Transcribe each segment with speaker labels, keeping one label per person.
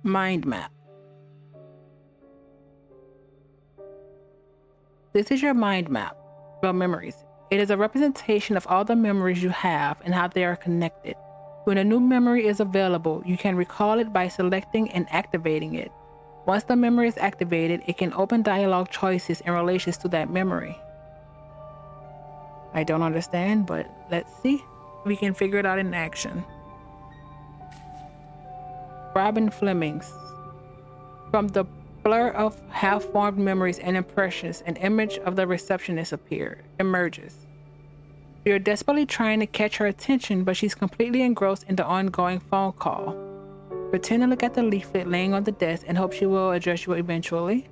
Speaker 1: Mind map. This is your mind map of memories. It is a representation of all the memories you have and how they are connected. When a new memory is available, you can recall it by selecting and activating it. Once the memory is activated, it can open dialogue choices in relation to that memory. I don't understand, but let's see if we can figure it out in action. Robin Fleming's. From the blur of half-formed memories and impressions, an image of the receptionist emerges. You're desperately trying to catch her attention, but she's completely engrossed in the ongoing phone call. Pretend to look at the leaflet laying on the desk and hope she will address you eventually.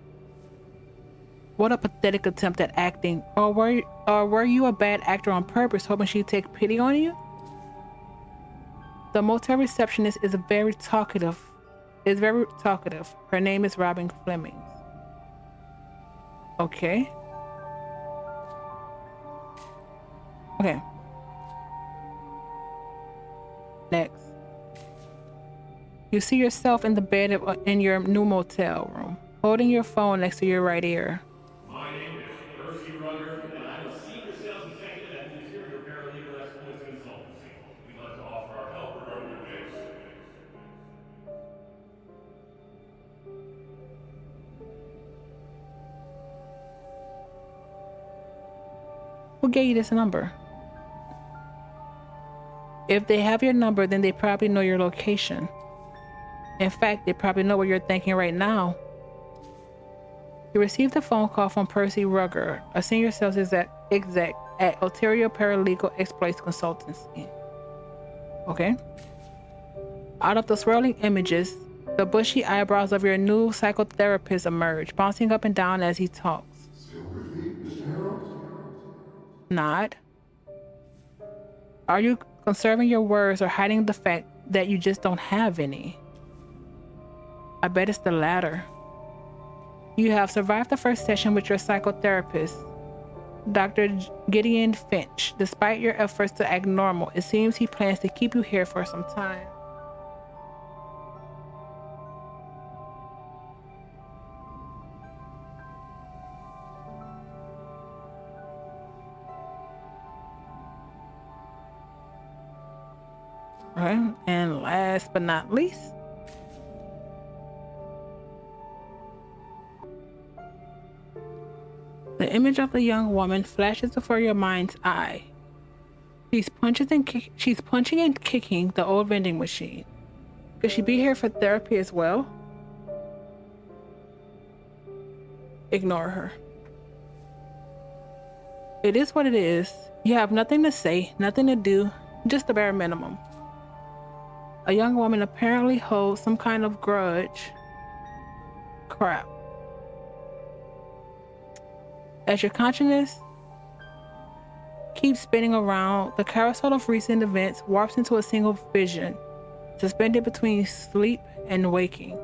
Speaker 1: What a pathetic attempt at acting. Or were you a bad actor on purpose, hoping she'd take pity on you? The motel receptionist is very talkative. Her name is Robin Fleming. Okay. Next. You see yourself in the bed in your new motel room, holding your phone next to your right ear.
Speaker 2: My name is Percy Rugger, and I'm a senior sales executive at the Interior Paralegal Exploits Consultancy. We'd like to offer our help regarding your case.
Speaker 1: Who gave you this number? If they have your number, then they probably know your location. In fact, they probably know what you're thinking right now. You received a phone call from Percy Rugger, a senior sales exec at Ontario Paralegal Exploits Consultancy. Okay. Out of the swirling images, the bushy eyebrows of your new psychotherapist emerge, bouncing up and down as he talks.
Speaker 3: Still with me, Mr. Harold?
Speaker 1: Nod. Are you conserving your words or hiding the fact that you just don't have any? I bet it's the latter. You have survived the first session with your psychotherapist, Dr. Gideon Finch. Despite your efforts to act normal, it seems he plans to keep you here for some time. Right, and last but not least, the image of the young woman flashes before your mind's eye. She's punching and kicking the old vending machine. Could she be here for therapy as well? Ignore her. It is what it is. You have nothing to say, nothing to do, just the bare minimum. A young woman apparently holds some kind of grudge. Crap. As your consciousness keeps spinning around, the carousel of recent events warps into a single vision, suspended between sleep and waking.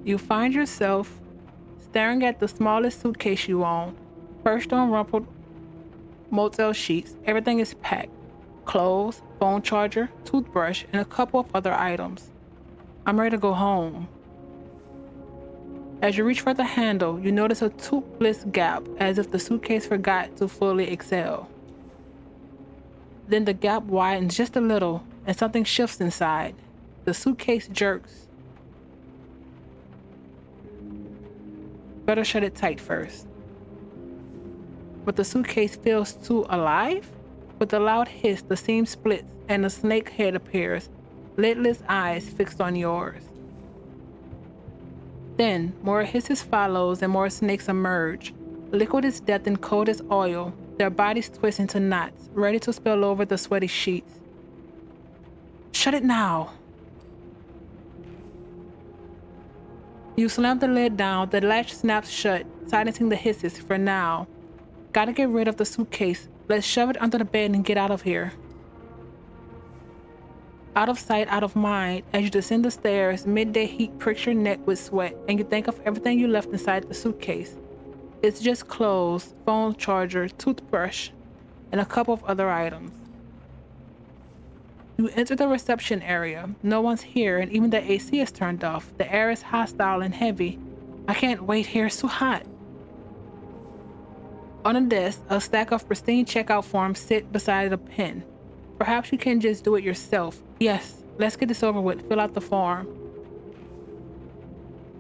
Speaker 1: You find yourself staring at the smallest suitcase you own, perched on rumpled motel sheets. Everything is packed. Clothes, phone charger, toothbrush, and a couple of other items. I'm ready to go home. As you reach for the handle, you notice a toothless gap, as if the suitcase forgot to fully exhale. Then the gap widens just a little, and something shifts inside. The suitcase jerks. Better shut it tight first. But the suitcase feels too alive. With a loud hiss, the seam splits and a snake head appears, lidless eyes fixed on yours. Then, more hisses follows and more snakes emerge, liquid as death and cold as oil, their bodies twist into knots, ready to spill over the sweaty sheets. Shut it now! You slam the lid down, the latch snaps shut, silencing the hisses for now. Gotta get rid of the suitcase. Let's shove it under the bed and get out of here. Out of sight, out of mind, as you descend the stairs, midday heat pricks your neck with sweat, and you think of everything you left inside the suitcase. It's just clothes, phone charger, toothbrush, and a couple of other items. You enter the reception area. No one's here, and even the AC is turned off. The air is hostile and heavy. I can't wait here, it's too hot. On a desk, a stack of pristine checkout forms sit beside a pen. Perhaps you can just do it yourself. Yes, let's get this over with. Fill out the form.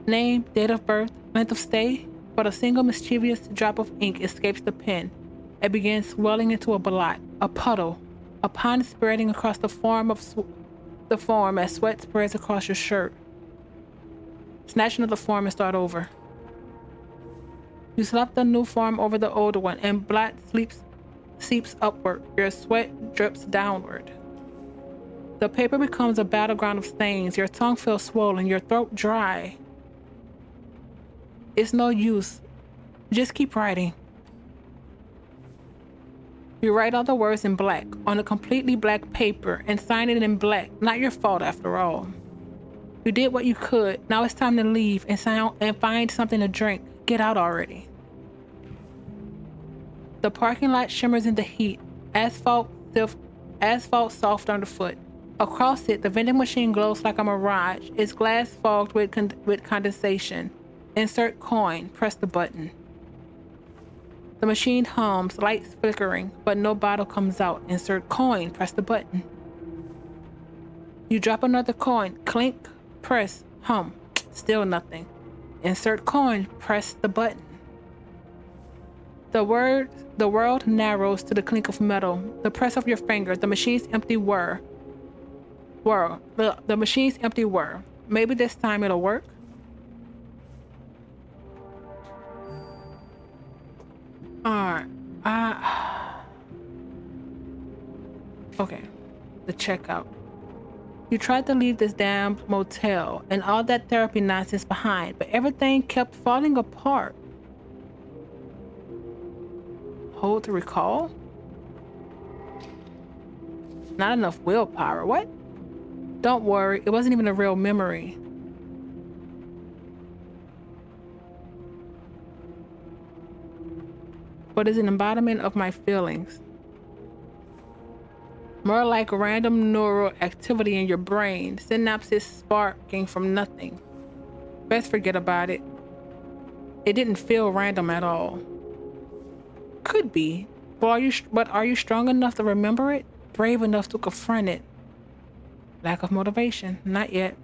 Speaker 1: Name, date of birth, length of stay. But a single mischievous drop of ink escapes the pen. It begins swelling into a blot, a puddle, a pond spreading across the form as sweat spreads across your shirt. Snatch another form and start over. You slap the new form over the old one, and blood seeps upward. Your sweat drips downward. The paper becomes a battleground of stains. Your tongue feels swollen, your throat dry. It's no use. Just keep writing. You write all the words in black on a completely black paper and sign it in black. Not your fault after all. You did what you could. Now it's time to leave and find something to drink. Get out already. The parking lot shimmers in the heat. Asphalt soft underfoot. Across it, the vending machine glows like a mirage. Its glass fogged with condensation. Insert coin. Press the button. The machine hums, lights flickering, but no bottle comes out. Insert coin. Press the button. You drop another coin. Clink. Press. Hum. Still nothing. Insert coin. Press the button. The world narrows to the clink of metal, the press of your finger, the machine's empty whir. The machine's empty whir. Maybe this time it'll work? Alright. Okay. The checkout. You tried to leave this damn motel and all that therapy nonsense behind, but everything kept falling apart. Hold to recall? Not enough willpower. What? Don't worry, it wasn't even a real memory. But it's an embodiment of my feelings. More like random neural activity in your brain, synapses sparking from nothing. Best forget about it. It didn't feel random at all. Could be, but are you strong enough to remember it? Brave enough to confront it? Lack of motivation, not yet.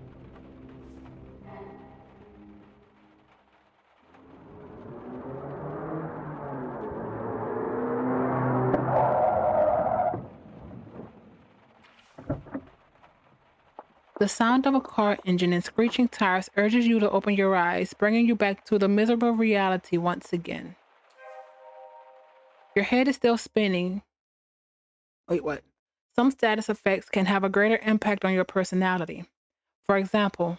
Speaker 1: The sound of a car engine and screeching tires urges you to open your eyes, bringing you back to the miserable reality once again. Your head is still spinning. Wait, what? Some status effects can have a greater impact on your personality. For example,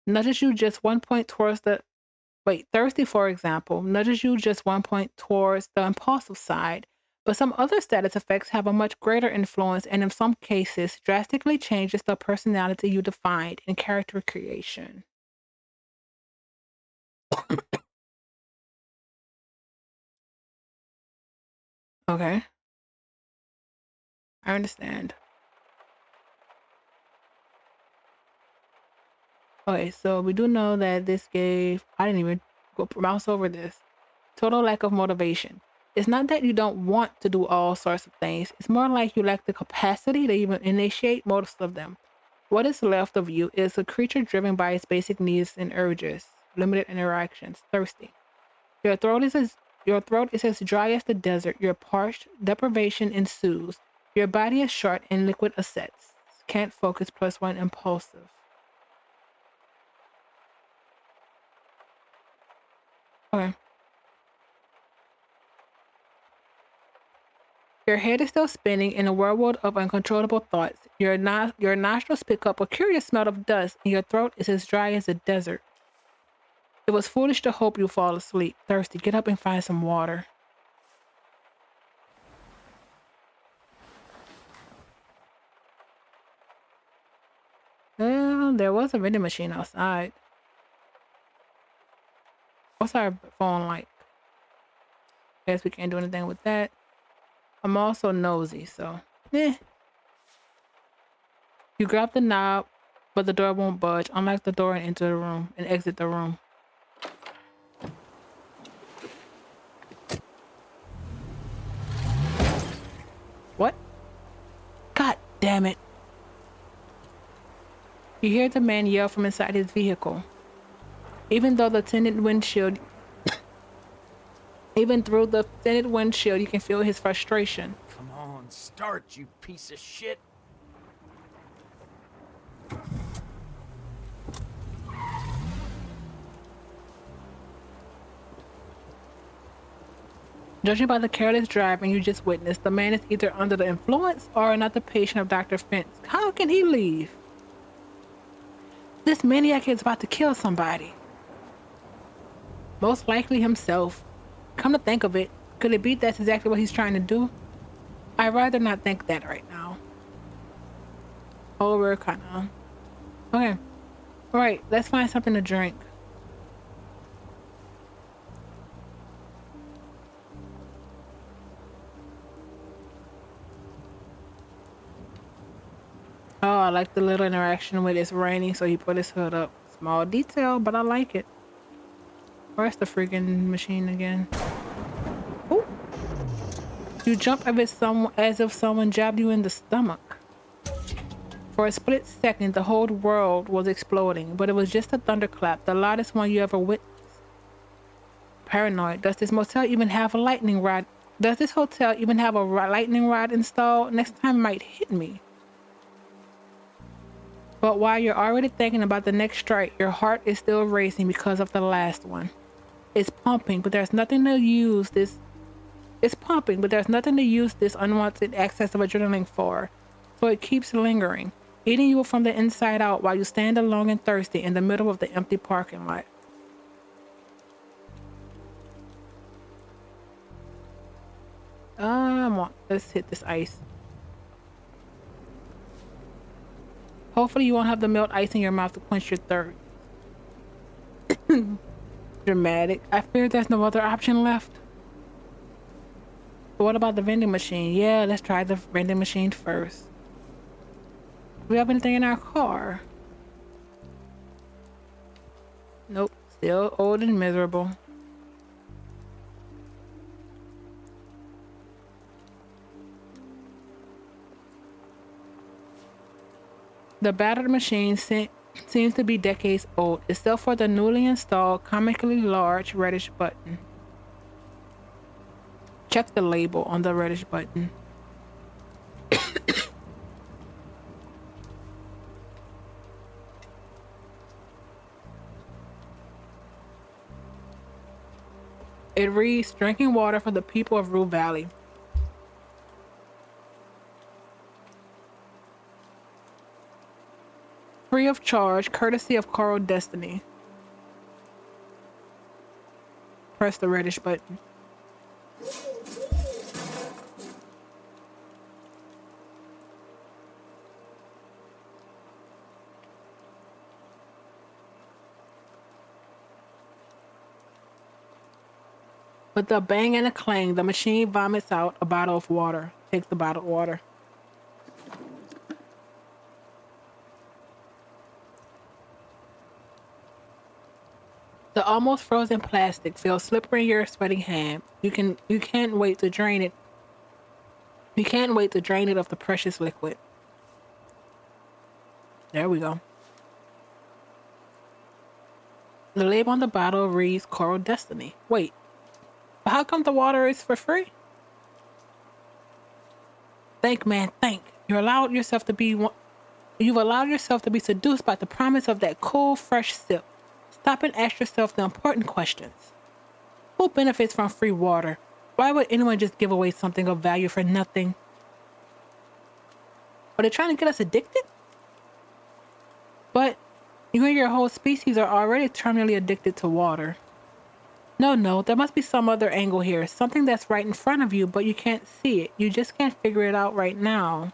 Speaker 1: nudges you just 1 point towards the thirsty, for example, nudges you just 1 point towards the impulsive side, but some other status effects have a much greater influence and in some cases drastically changes the personality you defined in character creation. Okay, I understand. Okay, so we do know that this gave, I didn't even go mouse over this. Total lack of motivation. It's not that you don't want to do all sorts of things. It's more like you lack the capacity to even initiate most of them. What is left of you is a creature driven by its basic needs and urges, limited interactions, thirsty. Your throat is as dry as the desert. You're parched, deprivation ensues. Your body is short and liquid assets. Can't focus +1 impulsive. Okay. Your head is still spinning in a whirlwind of uncontrollable thoughts. Your nostrils pick up a curious smell of dust, and your throat is as dry as a desert. It was foolish to hope you fall asleep. Thirsty, get up and find some water. Well, there was a vending machine outside. What's our phone like? Guess we can't do anything with that. I'm also nosy, so eh. You grab the knob, but the door won't budge. Unlock the door and enter the room and exit the room. What? God damn it. You hear the man yell from inside his vehicle. Even through the tinted windshield, you can feel his frustration.
Speaker 4: Come on, start, you piece of shit.
Speaker 1: Judging by the careless driving you just witnessed, the man is either under the influence or another patient of Dr. Fent's. How can he leave? This maniac is about to kill somebody. Most likely himself. Come to think of it, could it be that's exactly what he's trying to do? I'd rather not think that right now. Oh, we're kind of... Okay. Alright, let's find something to drink. Oh, I like the little interaction with it's raining, so he put his hood up. Small detail, but I like it. Where's the freaking machine again? Ooh. You jump as if someone jabbed you in the stomach. For a split second, the whole world was exploding, but it was just a thunderclap, the loudest one you ever witnessed. Paranoid. Does this hotel even have a lightning rod installed? Next time it might hit me. But while you're already thinking about the next strike, your heart is still racing because of the last one. It's pumping, but there's nothing to use this unwanted excess of adrenaline for. So it keeps lingering, eating you from the inside out while you stand alone and thirsty in the middle of the empty parking lot. Let's hit this ice. Hopefully you won't have the melt ice in your mouth to quench your thirst. Dramatic. I fear there's no other option left. But what about the vending machine? Yeah, let's try the vending machine first. Do we have anything in our car? Nope. Still old and miserable. The battered machine seems to be decades old, except for the newly installed, comically large reddish button. Check the label on the reddish button. It reads, drinking water for the people of Rue Valley. Free of charge, courtesy of Coral Destiny. Press the reddish button. With a bang and a clang, the machine vomits out a bottle of water. Takes the bottled water. The almost frozen plastic feels slippery in your sweating hand. You can't wait to drain it. You can't wait to drain it of the precious liquid. There we go. The label on the bottle reads Coral Destiny. Wait, but how come the water is for free? Think, man, think. You've allowed yourself to be seduced by the promise of that cool, fresh sip. Stop and ask yourself the important questions. Who benefits from free water? Why would anyone just give away something of value for nothing? Are they trying to get us addicted? But you and your whole species are already terminally addicted to water. No, there must be some other angle here. Something that's right in front of you, but you can't see it. You just can't figure it out right now.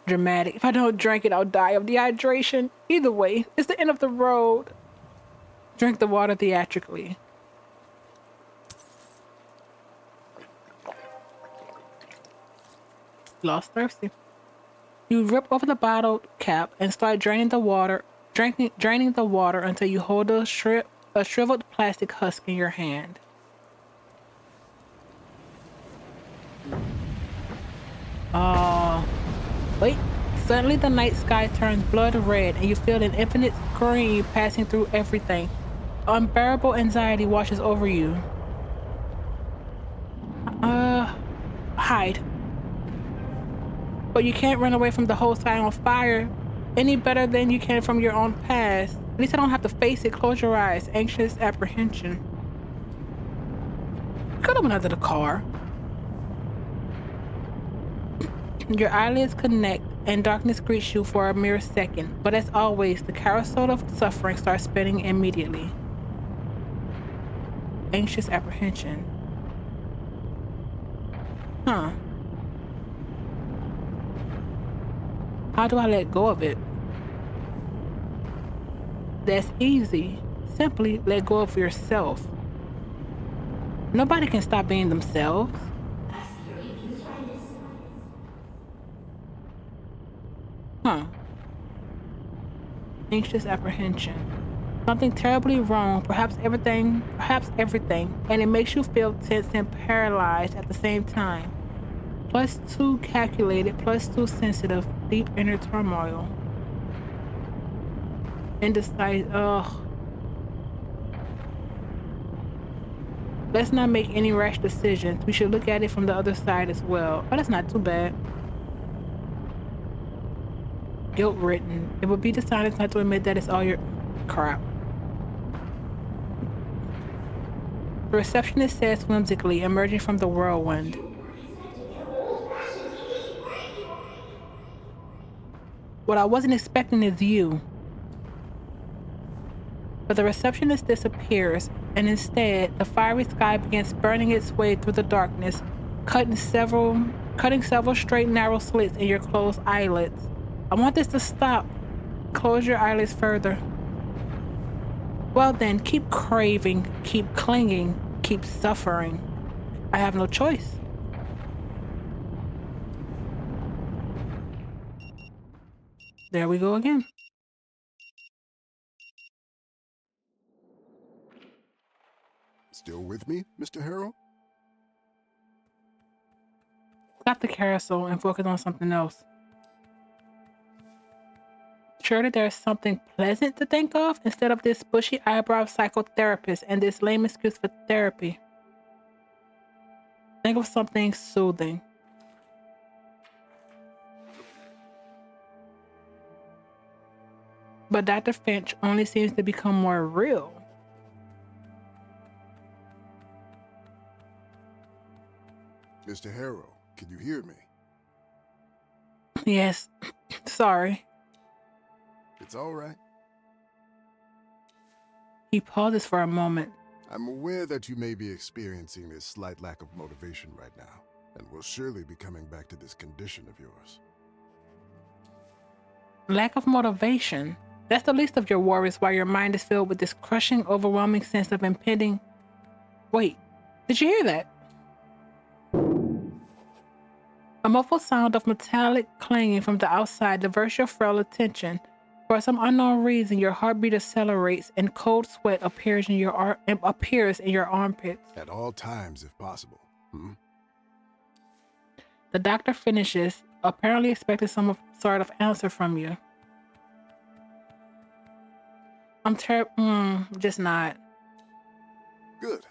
Speaker 1: Dramatic. If I don't drink it, I'll die of dehydration. Either way, it's the end of the road. Drink the water theatrically. Lost thirsty. You rip over the bottle cap and start draining the water until you hold a shriveled plastic husk in your hand. Wait. Suddenly the night sky turns blood red and you feel an infinite scream passing through everything. Unbearable anxiety washes over you. Hide. But you can't run away from the whole sky on fire any better than you can from your own past. At least I don't have to face it. Close your eyes. Anxious apprehension. You could have went under the car. Your eyelids connect and darkness greets you for a mere second. But as always, the carousel of suffering starts spinning immediately. Anxious apprehension. Huh. How do I let go of it? That's easy. Simply let go of yourself. Nobody can stop being themselves. Huh. Anxious apprehension. Something terribly wrong, perhaps everything, and it makes you feel tense and paralyzed at the same time. Plus two calculated, plus two sensitive, deep inner turmoil. Indecisive. Ugh. Let's not make any rash decisions. We should look at it from the other side as well. Oh, that's not too bad. Guilt written. It would be dishonest not to admit that it's all your crap. The receptionist says whimsically, emerging from the whirlwind. What I wasn't expecting is you. But the receptionist disappears, and instead, the fiery sky begins burning its way through the darkness, cutting several straight, narrow slits in your closed eyelids. I want this to stop. Close your eyelids further. Well then, keep craving, keep clinging, keep suffering. I have no choice. There we go again.
Speaker 3: Still with me, Mr. Harrow?
Speaker 1: Stop the carousel and focus on something else. Surely there's something pleasant to think of instead of this bushy eyebrow psychotherapist and this lame excuse for therapy. Think of something soothing. But Dr. Finch only seems to become more real.
Speaker 3: Mr. Harrow, can you hear me?
Speaker 1: Yes, sorry.
Speaker 3: It's all right.
Speaker 1: He pauses for a moment.
Speaker 3: I'm aware that you may be experiencing a slight lack of motivation right now, and will surely be coming back to this condition of yours.
Speaker 1: Lack of motivation. That's the least of your worries while your mind is filled with this crushing, overwhelming sense of impending. Wait, did you hear that? A muffled sound of metallic clanging from the outside diverts your frail attention. For some unknown reason, your heartbeat accelerates and cold sweat appears in your armpits.
Speaker 3: At all times, if possible.
Speaker 1: The doctor finishes, apparently expecting some sort of answer from you. I'm just not.
Speaker 3: Good.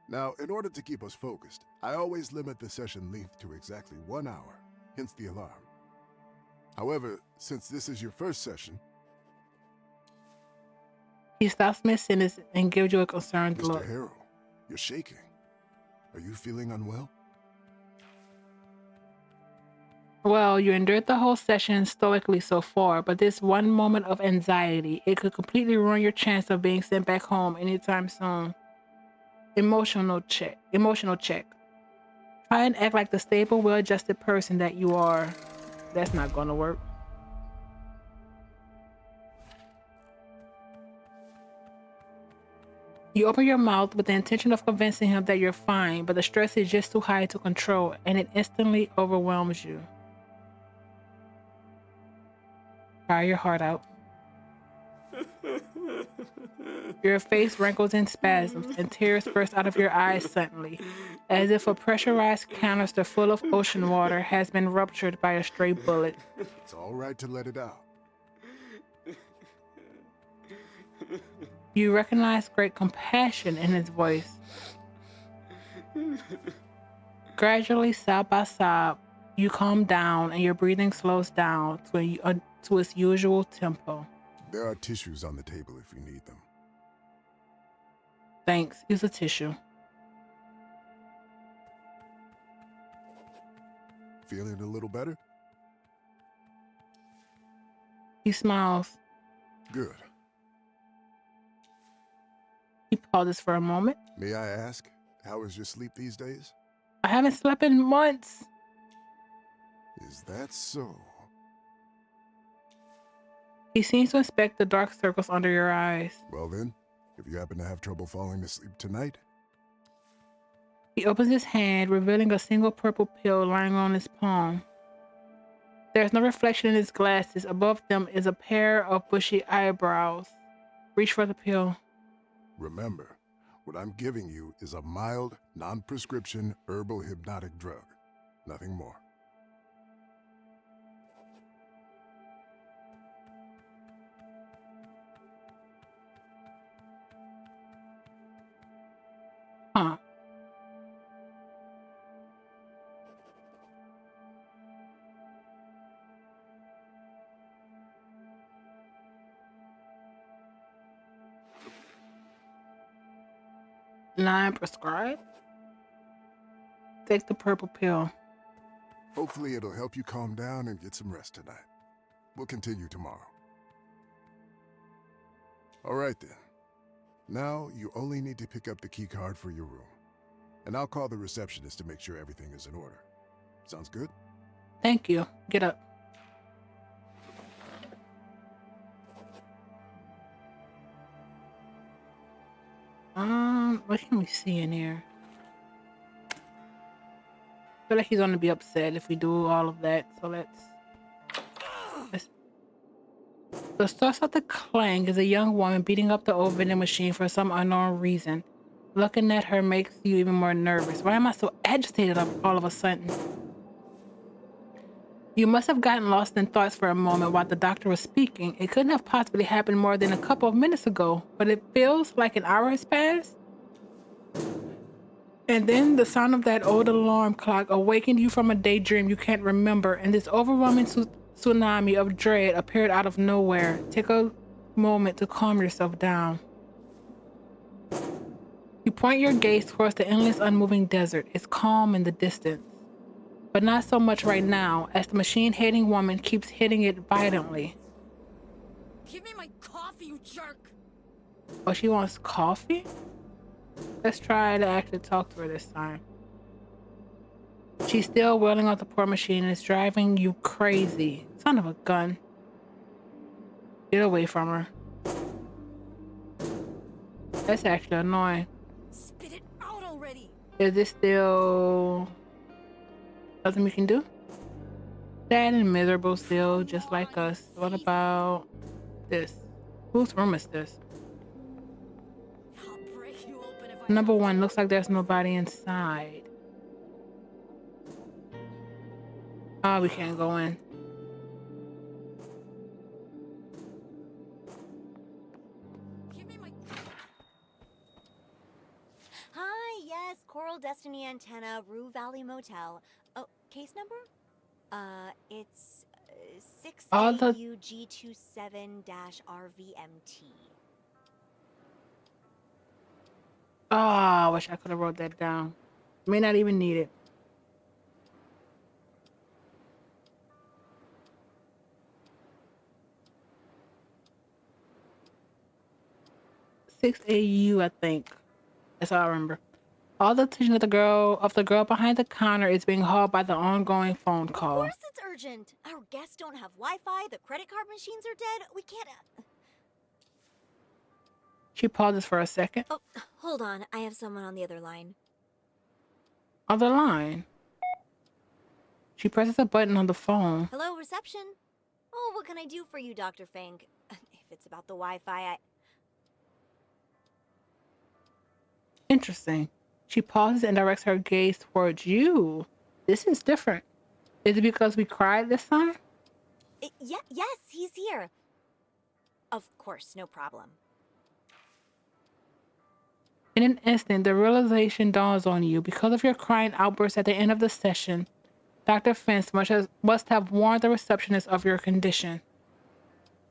Speaker 3: Now, in order to keep us focused, I always limit the session length to exactly 1 hour, hence the alarm. However, since this is your first session...
Speaker 1: He stops mid-sentence and gives you a concerned look.
Speaker 3: Mr. Harrow, you're shaking. Are you feeling unwell?
Speaker 1: Well, you endured the whole session stoically so far, but this one moment of anxiety, it could completely ruin your chance of being sent back home anytime soon. Emotional check. Try and act like the stable, well-adjusted person that you are. That's not gonna work. You open your mouth with the intention of convincing him that you're fine, but the stress is just too high to control, and it instantly overwhelms you. Cry your heart out. Your face wrinkles in spasms, and tears burst out of your eyes suddenly, as if a pressurized canister full of ocean water has been ruptured by a stray bullet.
Speaker 3: It's all right to let it out.
Speaker 1: You recognize great compassion in his voice. Gradually, sob by sob, you calm down and your breathing slows down to its usual tempo.
Speaker 3: There are tissues on the table if you need them.
Speaker 1: Thanks. Use a tissue.
Speaker 3: Feeling a little better?
Speaker 1: He smiles.
Speaker 3: Good.
Speaker 1: He pauses for a moment.
Speaker 3: May I ask, how is your sleep these days?
Speaker 1: I haven't slept in months.
Speaker 3: Is that so?
Speaker 1: He seems to inspect the dark circles under your eyes.
Speaker 3: Well then, if you happen to have trouble falling asleep tonight.
Speaker 1: He opens his hand, revealing a single purple pill lying on his palm. There's no reflection in his glasses. Above them is a pair of bushy eyebrows. Reach for the pill.
Speaker 3: Remember, what I'm giving you is a mild, non-prescription herbal hypnotic drug. Nothing more.
Speaker 1: Huh. Line prescribed? Take the purple pill.
Speaker 3: Hopefully it'll help you calm down and get some rest tonight. We'll continue tomorrow. All right then. Now you only need to pick up the key card for your room. And I'll call the receptionist to make sure everything is in order. Sounds good?
Speaker 1: Thank you. Get up. What can we see in here? I feel like he's gonna be upset if we do all of that, so let's So starts out the clang is a young woman beating up the old vending machine for some unknown reason. Looking at her makes you even more nervous. Why am I so agitated all of a sudden? You must have gotten lost in thoughts for a moment while the doctor was speaking. It couldn't have possibly happened more than a couple of minutes ago, but it feels like an hour has passed. And then the sound of that old alarm clock awakened you from a daydream you can't remember, and this overwhelming tsunami of dread appeared out of nowhere. Take a moment to calm yourself down. You point your gaze towards the endless, unmoving desert. It's calm in the distance, but not so much right now, as the machine-hating woman keeps hitting it violently.
Speaker 5: Give me my coffee, you jerk!
Speaker 1: Oh, she wants coffee? Let's try to actually talk to her this time. She's still wailing on the poor machine and it's driving you crazy. Son of a gun. Get away from her. That's actually annoying.
Speaker 5: Spit it out already!
Speaker 1: Is this still nothing we can do? Sad and miserable still, just like us. What about this? Whose room is this?
Speaker 5: I'll break you open if I
Speaker 1: Number one, looks like there's nobody inside. Oh, we can't go in.
Speaker 5: Give me my...
Speaker 6: Hi, yes, Coral Destiny Antenna, Rue Valley Motel. Oh, case number? It's
Speaker 1: All the
Speaker 6: 6AUG27-RVMT.
Speaker 1: Oh, I wish I could have wrote that down. May not even need it. Six AU, I think. That's all I remember. All the attention of the girl behind the counter is being hauled by the ongoing phone
Speaker 6: Of
Speaker 1: call.
Speaker 6: course it's urgent. Our guests don't have Wi-Fi, the credit card machines are dead. We can't...
Speaker 1: She pauses for a second.
Speaker 6: Oh, hold on. I have someone on the other line.
Speaker 1: Other line. She presses a button on the phone.
Speaker 6: Hello, reception? Oh, what can I do for you, Dr. Fang? If it's about the Wi-Fi,
Speaker 1: Interesting. She pauses and directs her gaze towards you. This is different. Is it because we cried this time?
Speaker 6: Yes, he's here. Of course, no problem.
Speaker 1: In an instant, the realization dawns on you. Because of your crying outburst at the end of the session, Dr. Fence must have warned the receptionist of your condition.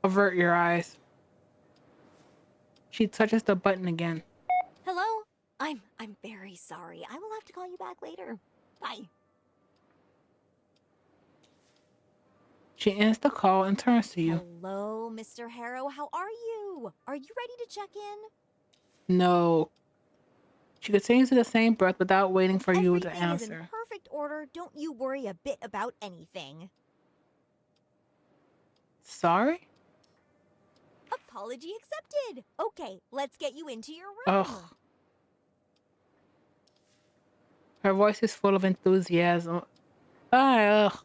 Speaker 1: Avert your eyes. She touches the button again.
Speaker 6: Hello? I'm very sorry. I will have to call you back later. Bye.
Speaker 1: She ends the call and turns to you.
Speaker 6: Hello, Mr. Harrow. How are you? Are you ready to check in?
Speaker 1: No. She continues in the same breath without waiting for you to
Speaker 6: Everything is in
Speaker 1: answer.
Speaker 6: perfect order. Don't you worry a bit about anything.
Speaker 1: Sorry?
Speaker 6: Apology accepted. Okay, let's get you into your room.
Speaker 1: Ugh. Her voice is full of enthusiasm. Ugh.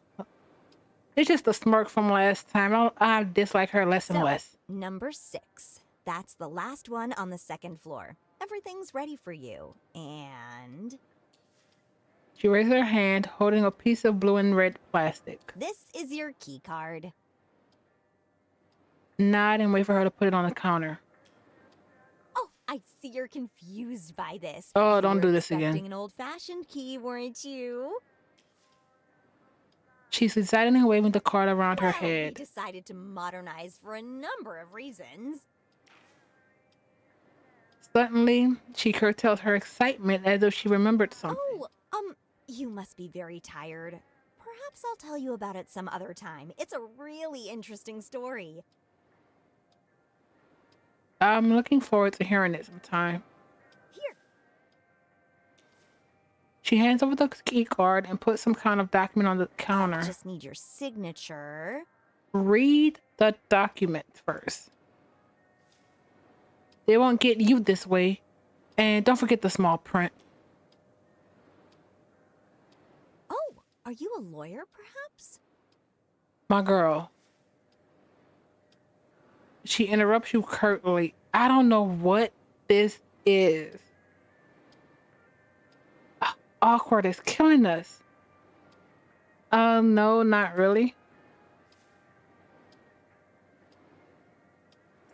Speaker 1: It's just a smirk from last time. I dislike her less and
Speaker 6: So,
Speaker 1: less.
Speaker 6: number 6. That's the last one on the second floor. Everything's ready for you. And
Speaker 1: She raises her hand, holding a piece of blue and red plastic.
Speaker 6: this is your key card.
Speaker 1: Nod and wait for her to put it on the counter.
Speaker 6: Oh, I see you're confused by this.
Speaker 1: Oh,
Speaker 6: You
Speaker 1: don't
Speaker 6: were
Speaker 1: do this
Speaker 6: expecting
Speaker 1: again.
Speaker 6: an old-fashioned key, weren't you?
Speaker 1: She's deciding waving the card around her
Speaker 6: Well, we
Speaker 1: head.
Speaker 6: decided to modernize for a number of reasons.
Speaker 1: Suddenly, she curtails her excitement as if she remembered something.
Speaker 6: Oh, you must be very tired. Perhaps I'll tell you about it some other time. It's a really interesting story.
Speaker 1: I'm looking forward to hearing it sometime.
Speaker 6: Here,
Speaker 1: She hands over the key card and puts some kind of document on the
Speaker 6: I
Speaker 1: counter.
Speaker 6: just need your signature.
Speaker 1: Read the document first. They won't get you this way. And don't forget the small print.
Speaker 6: Oh, are you a lawyer, perhaps?
Speaker 1: My girl. She interrupts you curtly. I don't know what this is. Awkward is killing us. No, not really.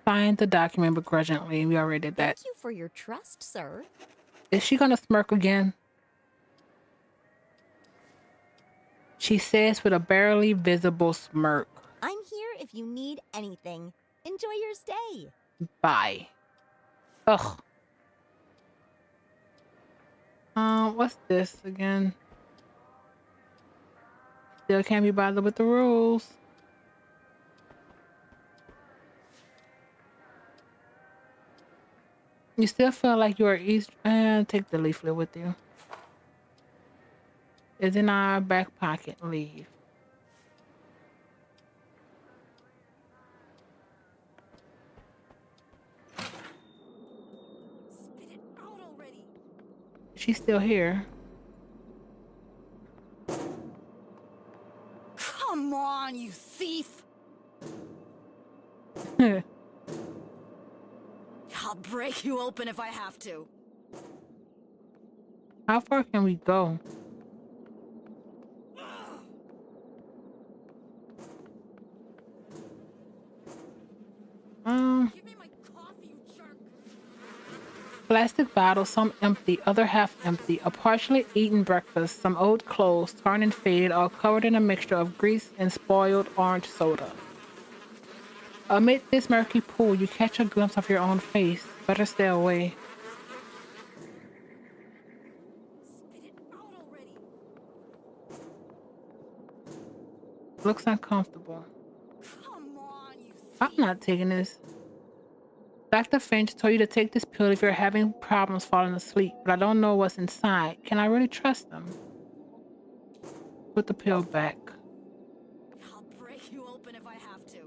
Speaker 1: Signed the document begrudgingly. We already did that.
Speaker 6: Thank you for your trust, sir.
Speaker 1: Is she gonna smirk again? She says with a barely visible smirk.
Speaker 6: I'm here if you need anything. Enjoy your stay.
Speaker 1: Bye. Ugh. What's this again? Still can't be bothered with the rules. You still feel like you are take the leaflet with you. It's in our back pocket. Leave.
Speaker 5: Spit it out already.
Speaker 1: She's still here.
Speaker 5: Come on, you thief! I'll break you open if I have to.
Speaker 1: How far can we go?
Speaker 5: Give me my coffee, you jerk!
Speaker 1: Plastic bottles, some empty, other half empty, a partially eaten breakfast, some old clothes, torn and faded, all covered in a mixture of grease and spoiled orange soda. Amid this murky pool, you catch a glimpse of your own face. Better stay away.
Speaker 5: Spit it out already!
Speaker 1: Looks uncomfortable.
Speaker 5: Come on, you
Speaker 1: I'm
Speaker 5: thief!
Speaker 1: not taking this. Dr. Finch told you to take this pill if you're having problems falling asleep, but I don't know what's inside. Can I really trust them? Put the pill back.
Speaker 5: I'll break you open if I have to.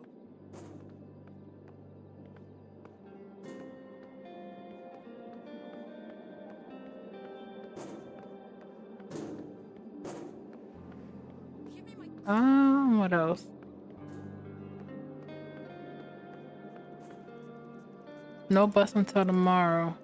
Speaker 1: What else? No bus until tomorrow.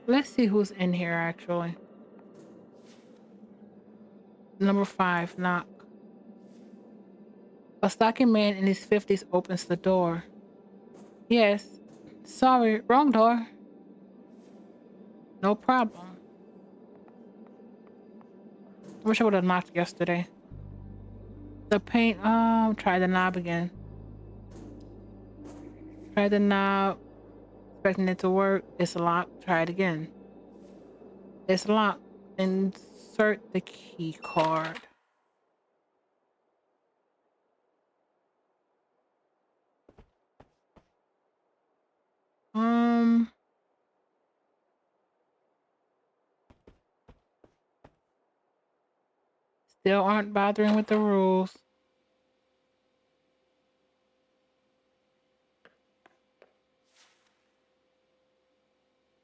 Speaker 1: Let's see who's in here actually. Number 5, knock. A stocky man in his 50s opens the door. Yes. Sorry, wrong door. No problem. I wish I would have knocked yesterday. The paint, try the knob again. Try the knob. Expecting it to work. It's locked. Try it again. It's locked. Insert the key card. Still aren't bothering with the rules.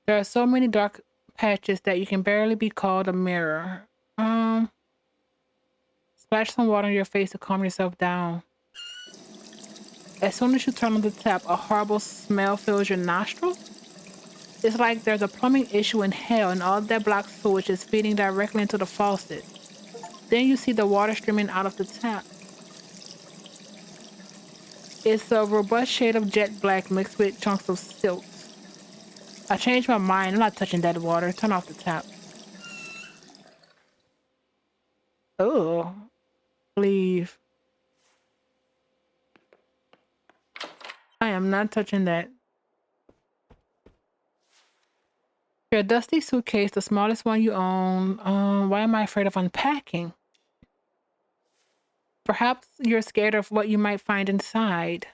Speaker 1: There are so many dark patches that you can barely be called a mirror. Splash some water on your face to calm yourself down. As soon as you turn on the tap, a horrible smell fills your nostrils. It's like there's a plumbing issue in hell and all that black sewage is feeding directly into the faucet. Then you see the water streaming out of the tap. It's a robust shade of jet black mixed with chunks of silt. I changed my mind. I'm not touching that water. Turn off the tap. Oh, leave. I am not touching that. Your dusty suitcase, the smallest one you own. Why am I afraid of unpacking? Perhaps you're scared of what you might find inside.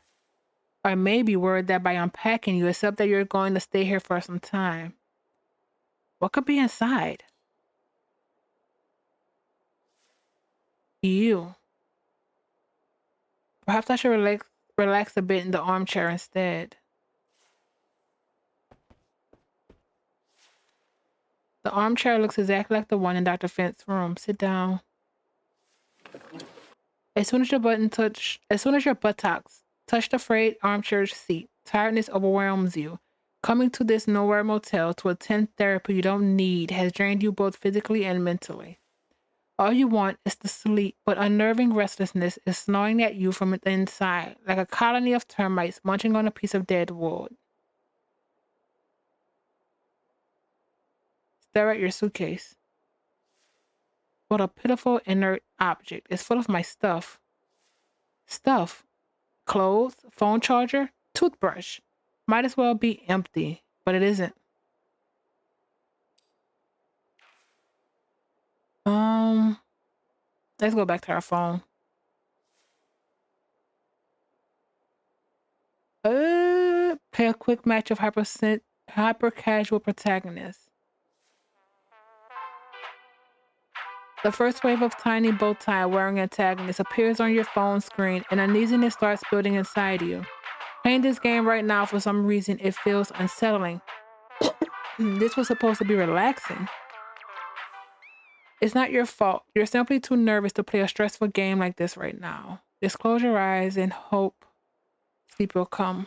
Speaker 1: Or maybe worried that by unpacking you accept that you're going to stay here for some time. What could be inside? You. Perhaps I should relax a bit in the armchair instead. The armchair looks exactly like the one in Dr. Fent's room. Sit down. As soon as your buttocks touch the frayed armchair seat, tiredness overwhelms you. Coming to this nowhere motel to attend therapy you don't need has drained you both physically and mentally. All you want is to sleep, but unnerving restlessness is gnawing at you from the inside, like a colony of termites munching on a piece of dead wood. Stare at your suitcase. What a pitiful, inert object. It's full of my stuff. Stuff. Clothes, phone charger, toothbrush. Might as well be empty, but it isn't. Um, let's go back to our phone. Pay a quick match of hyper casual protagonists. The first wave of tiny bow tie wearing antagonists appears on your phone screen and uneasiness starts building inside you. Playing this game right now for some reason it feels unsettling. This was supposed to be relaxing. It's not your fault. You're simply too nervous to play a stressful game like this right now. Just close your eyes and hope sleep will come.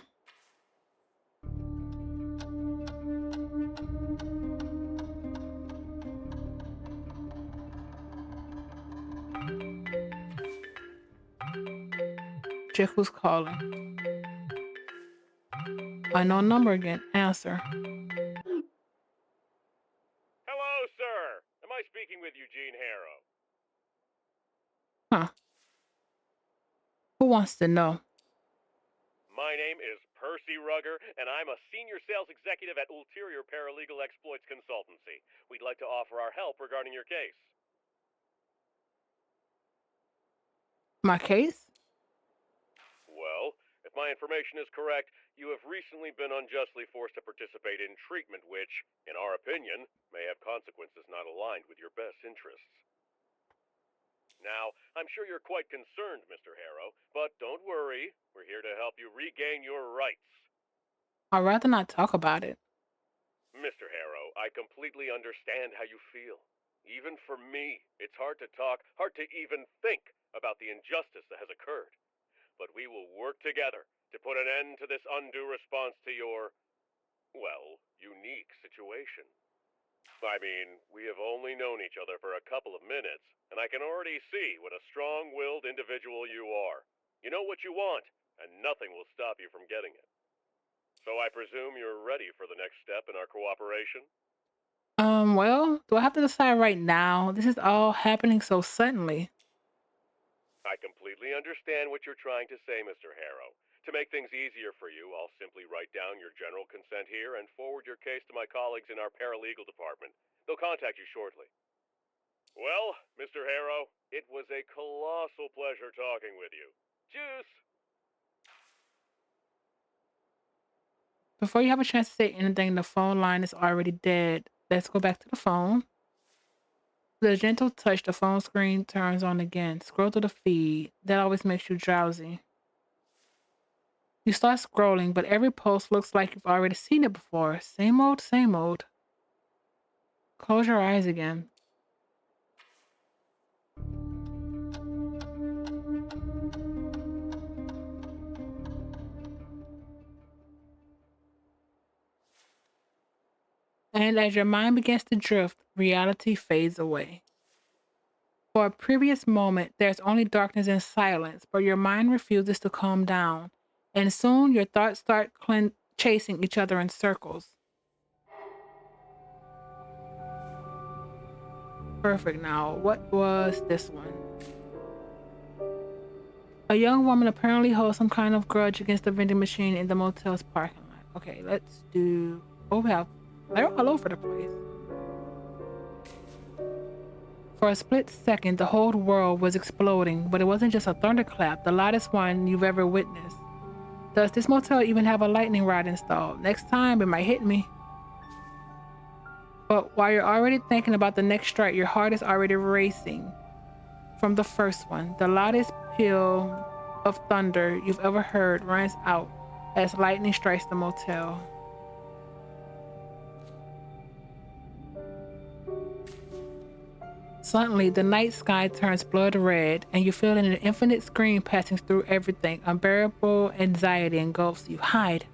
Speaker 1: Check who's calling. Unknown number again. Answer.
Speaker 2: Hello, sir. Am I speaking with Eugene Harrow?
Speaker 1: Huh. Who wants to know?
Speaker 2: My name is Percy Rugger, and I'm a senior sales executive at Ulterior Paralegal Exploits Consultancy. We'd like to offer our help regarding your case.
Speaker 1: My case?
Speaker 2: Well, if my information is correct, you have recently been unjustly forced to participate in treatment which, in our opinion, may have consequences not aligned with your best interests. Now, I'm sure you're quite concerned, Mr. Harrow, but don't worry. We're here to help you regain your rights.
Speaker 1: I'd rather not talk about it.
Speaker 2: Mr. Harrow, I completely understand how you feel. Even for me, it's hard to talk, hard to even think about the injustice that has occurred. But we will work together to put an end to this undue response to your, well, unique situation. I mean, we have only known each other for a couple of minutes, and I can already see what a strong-willed individual you are. You know what you want, and nothing will stop you from getting it. So I presume you're ready for the next step in our cooperation?
Speaker 1: Well, do I have to decide right now? This is all happening so suddenly.
Speaker 2: I completely understand what you're trying to say, Mr. Harrow. To make things easier for you, I'll simply write down your general consent here and forward your case to my colleagues in our paralegal department. They'll contact you shortly. Well, Mr. Harrow, it was a colossal pleasure talking with you. Juice!
Speaker 1: Before you have a chance to say anything, the phone line is already dead. Let's go back to the phone. With a gentle touch, the phone screen turns on again. Scroll through the feed. That always makes you drowsy. You start scrolling, but every post looks like you've already seen it before. Same old, same old. Close your eyes again. And as your mind begins to drift, reality fades away. For a previous moment, there's only darkness and silence, but your mind refuses to calm down. And soon your thoughts start chasing each other in circles. Perfect. Now, what was this one? A young woman apparently holds some kind of grudge against the vending machine in the motel's parking lot. Okay, let's do. Oh, well, they're all over the place. For a split second, the whole world was exploding, but it wasn't just a thunderclap, the loudest one you've ever witnessed. Does this motel even have a lightning rod installed? Next time, it might hit me. But while you're already thinking about the next strike, your heart is already racing. From the first one, the loudest peal of thunder you've ever heard runs out as lightning strikes the motel. Suddenly, the night sky turns blood red, and you feel an infinite scream passing through everything. Unbearable anxiety engulfs you. Hide.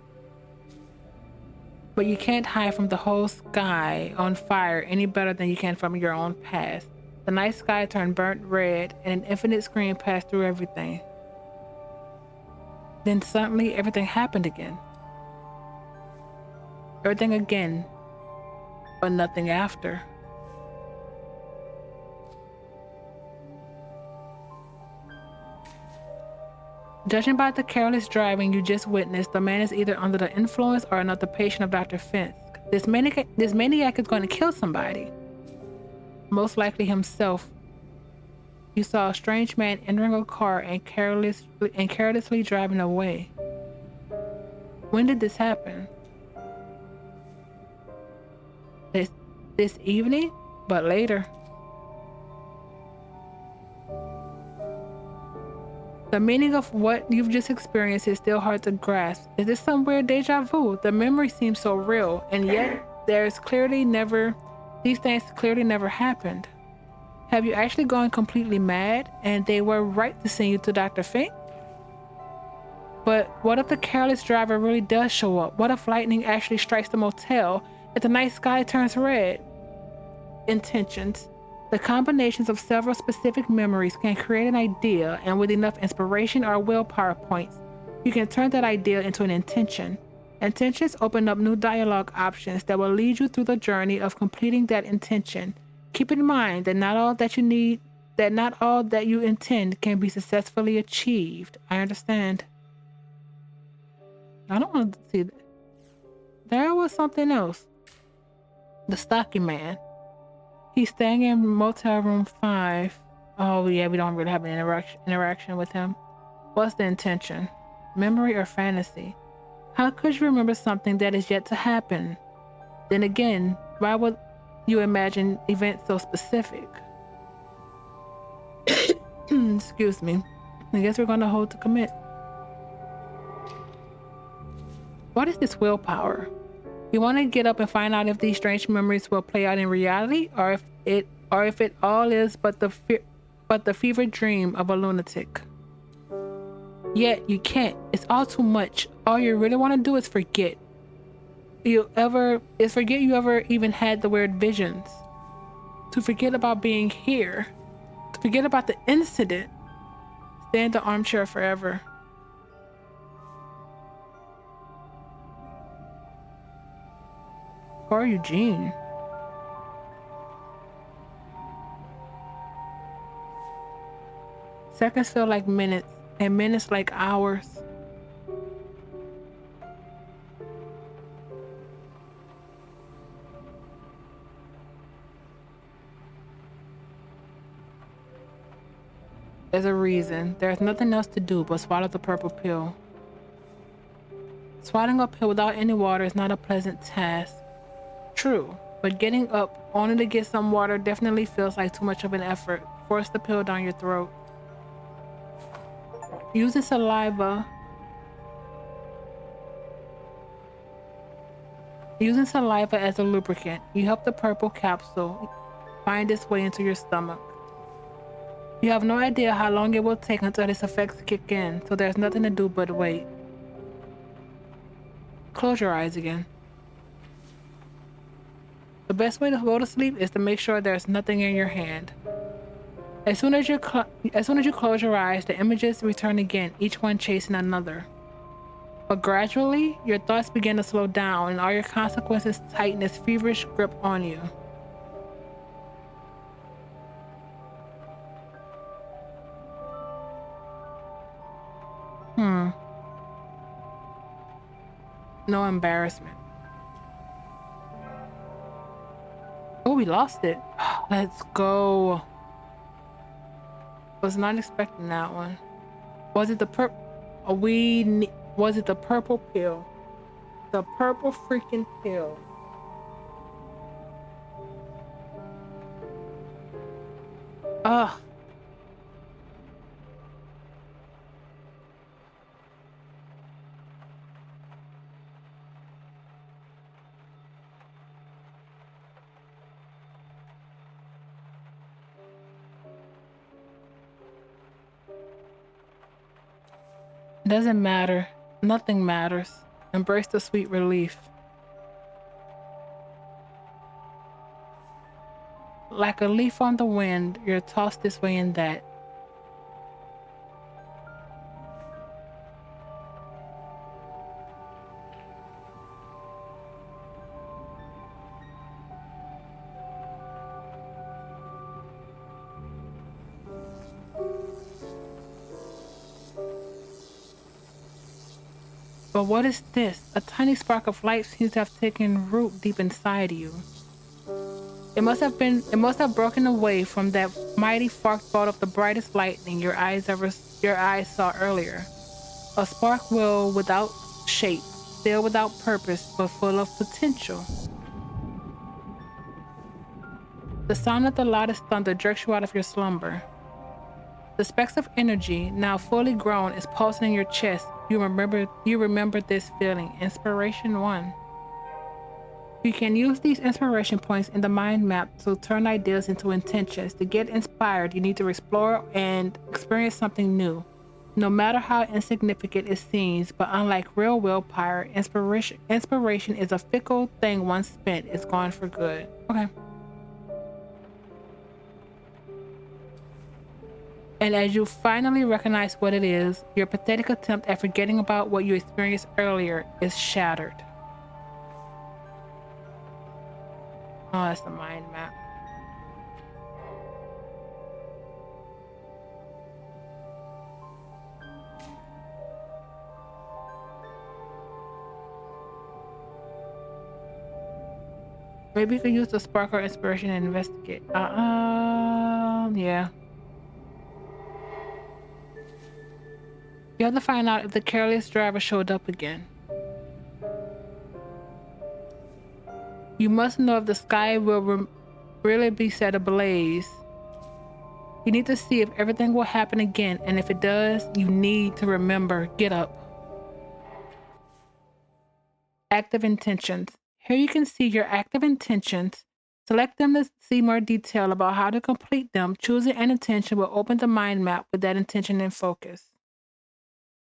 Speaker 1: But you can't hide from the whole sky on fire any better than you can from your own past. The night sky turned burnt red, and an infinite scream passed through everything. Then suddenly, everything happened again. Everything again, but nothing after. Judging by the careless driving you just witnessed, the man is either under the influence or another patient of Dr. Fisk. This maniac is going to kill somebody. Most likely himself. You saw a strange man entering a car and carelessly driving away. When did this happen? This evening? But later. The meaning of what you've just experienced is still hard to grasp. Is this some weird deja vu? The memory seems so real, and yet these things clearly never happened. Have you actually gone completely mad and they were right to send you to Dr. Fink? But what if the careless driver really does show up? What if lightning actually strikes the motel? If the night sky turns red? Intentions. The combinations of several specific memories can create an idea, and with enough inspiration or willpower points, you can turn that idea into an intention. Intentions open up new dialogue options that will lead you through the journey of completing that intention. Keep in mind that not all that you intend can be successfully achieved. I understand. I don't want to see that. There was something else. The stocky man. He's staying in motel room 5. Oh yeah, we don't really have an interaction with him. What's the intention? Memory or fantasy? How could you remember something that is yet to happen? Then again, why would you imagine events so specific? Excuse me. I guess we're gonna hold to commit. What is this willpower? You want to get up and find out if these strange memories will play out in reality, or if it all is but the fevered dream of a lunatic. Yet you can't. It's all too much. All you really want to do is forget. Forget you ever even had the weird visions. To forget about being here. To forget about the incident. Stay in the armchair forever. Poor Eugene. Seconds feel like minutes, and minutes like hours. There's a reason. There's nothing else to do but swallow the purple pill. Swallowing a pill without any water is not a pleasant task. True, but getting up only to get some water definitely feels like too much of an effort. Force the pill down your throat. Using saliva as a lubricant, you help the purple capsule find its way into your stomach. You have no idea how long it will take until its effects kick in, so there's nothing to do but wait. Close your eyes again. The best way to go to sleep is to make sure there's nothing in your hand. As soon as you close your eyes, the images return again, each one chasing another. But gradually, your thoughts begin to slow down and all your consequences tighten its feverish grip on you. No embarrassment. Oh, we lost it. Let's go. Was not expecting that one. Was it the was it the purple pill? The purple freaking pill. Ugh. It doesn't matter. Nothing matters. Embrace the sweet relief. Like a leaf on the wind, you're tossed this way and that. But what is this? A tiny spark of light seems to have taken root deep inside you. It must have broken away from that mighty forked bolt of the brightest lightning your eyes saw earlier. A spark will without shape, still without purpose, but full of potential. The sound of the loudest thunder jerks you out of your slumber. The specks of energy, now fully grown, is pulsing in your chest. You remember this feeling. Inspiration 1. You can use these inspiration points in the mind map to turn ideas into intentions. To get inspired, you need to explore and experience something new. No matter how insignificant it seems, but unlike real willpower, inspiration is a fickle thing. Once spent, it's gone for good. Okay. And as you finally recognize what it is, your pathetic attempt at forgetting about what you experienced earlier is shattered. Oh, that's the mind map. Maybe you could use the spark or inspiration and investigate. Yeah. You have to find out if the careless driver showed up again. You must know if the sky will really be set ablaze. You need to see if everything will happen again, and if it does, you need to remember, get up. Active intentions. Here you can see your active intentions. Select them to see more detail about how to complete them. Choosing an intention will open the mind map with that intention in focus.